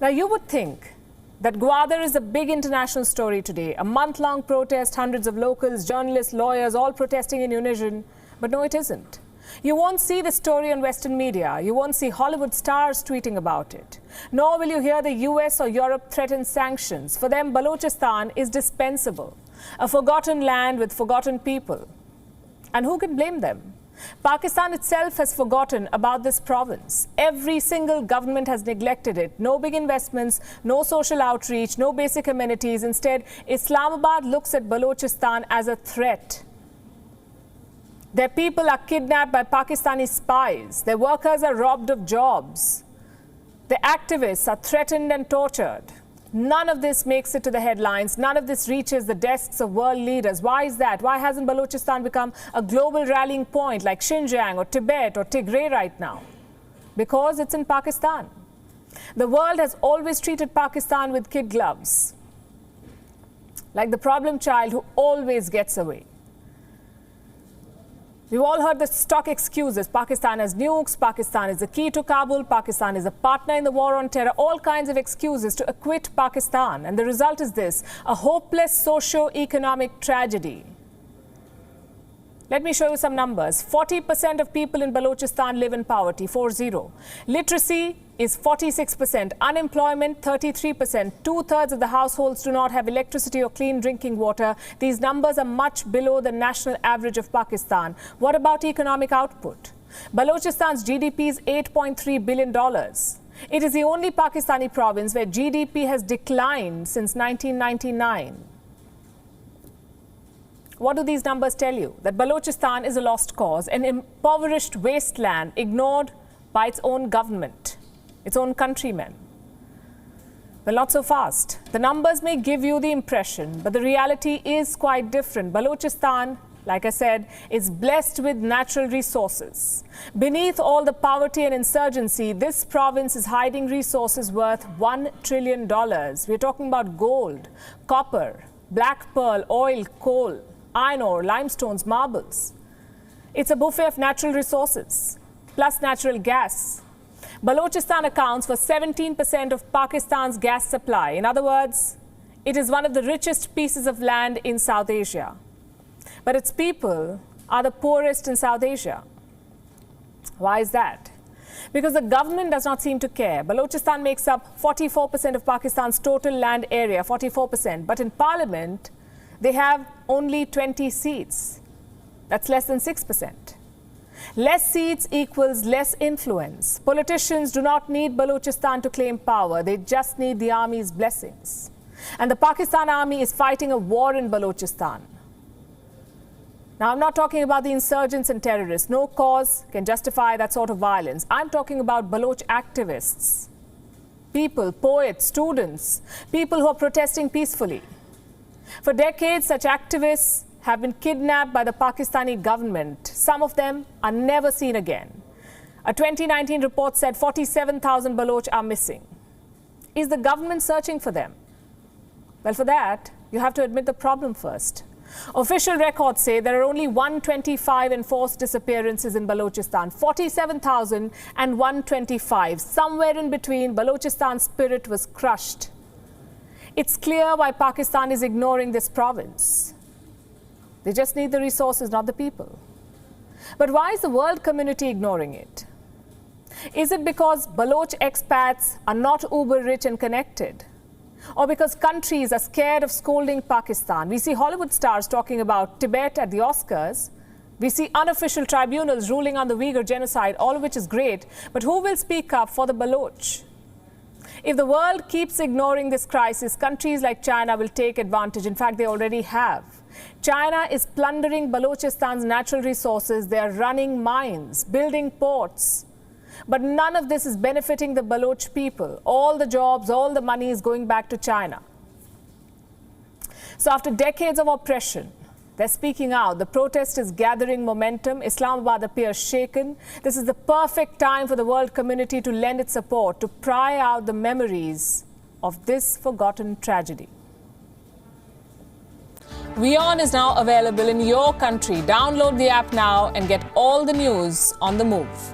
Now, you would think that Gwadar is a big international story today. A month-long protest, hundreds of locals, journalists, lawyers, all protesting in unison. But no, it isn't. You won't see the story on Western media. You won't see Hollywood stars tweeting about it. Nor will you hear the US or Europe threaten sanctions. For them, Balochistan is dispensable. A forgotten land with forgotten people. And who can blame them? Pakistan itself has forgotten about this province. Every single government has neglected it. No big investments, no social outreach, no basic amenities. Instead, Islamabad looks at Balochistan as a threat. Their people are kidnapped by Pakistani spies. Their workers are robbed of jobs. Their activists are threatened and tortured. None of this makes it to the headlines. None of this reaches the desks of world leaders. Why is that? Why hasn't Balochistan become a global rallying point like Xinjiang or Tibet or Tigray right now? Because it's in Pakistan. The world has always treated Pakistan with kid gloves, like the problem child who always gets away. We've all heard the stock excuses. Pakistan has nukes, Pakistan is the key to Kabul, Pakistan is a partner in the war on terror, all kinds of excuses to acquit Pakistan. And the result is this, a hopeless socio-economic tragedy. Let me show you some numbers. 40% of people in Balochistan live in poverty, 40. Literacy is 46%, unemployment 33%, two-thirds of the households do not have electricity or clean drinking water. These numbers are much below the national average of Pakistan. What about economic output? Balochistan's GDP is $8.3 billion. It is the only Pakistani province where GDP has declined since 1999. What do these numbers tell you? That Balochistan is a lost cause, an impoverished wasteland ignored by its own government, its own countrymen. Well, not so fast. The numbers may give you the impression, but the reality is quite different. Balochistan, like I said, is blessed with natural resources. Beneath all the poverty and insurgency, this province is hiding resources worth $1 trillion. We're talking about gold, copper, black pearl, oil, coal, iron ore, limestones, marbles. It's a buffet of natural resources, plus natural gas. Balochistan accounts for 17% of Pakistan's gas supply. In other words, it is one of the richest pieces of land in South Asia. But its people are the poorest in South Asia. Why is that? Because the government does not seem to care. Balochistan makes up 44% of Pakistan's total land area, 44%. But in parliament, they have only 20 seats. That's less than 6%. Less seats equals less influence. Politicians do not need Balochistan to claim power. They just need the army's blessings. And the Pakistan army is fighting a war in Balochistan. Now, I'm not talking about the insurgents and terrorists. No cause can justify that sort of violence. I'm talking about Baloch activists, people, poets, students, people who are protesting peacefully. For decades, such activists have been kidnapped by the Pakistani government. Some of them are never seen again. A 2019 report said 47,000 Baloch are missing. Is the government searching for them? Well, for that, you have to admit the problem first. Official records say there are only 125 enforced disappearances in Balochistan, 47,000 and 125. Somewhere in between, Balochistan's spirit was crushed. It's clear why Pakistan is ignoring this province. They just need the resources, not the people. But why is the world community ignoring it? Is it because Baloch expats are not uber rich and connected? Or because countries are scared of scolding Pakistan? We see Hollywood stars talking about Tibet at the Oscars. We see unofficial tribunals ruling on the Uyghur genocide, all of which is great. But who will speak up for the Baloch? If the world keeps ignoring this crisis, countries like China will take advantage. In fact, they already have. China is plundering Balochistan's natural resources. They are running mines, building ports. But none of this is benefiting the Baloch people. All the jobs, all the money is going back to China. So after decades of oppression, they're speaking out. The protest is gathering momentum. Islamabad appears shaken. This is the perfect time for the world community to lend its support, to pry out the memories of this forgotten tragedy. WION is now available in your country. Download the app now and get all the news on the move.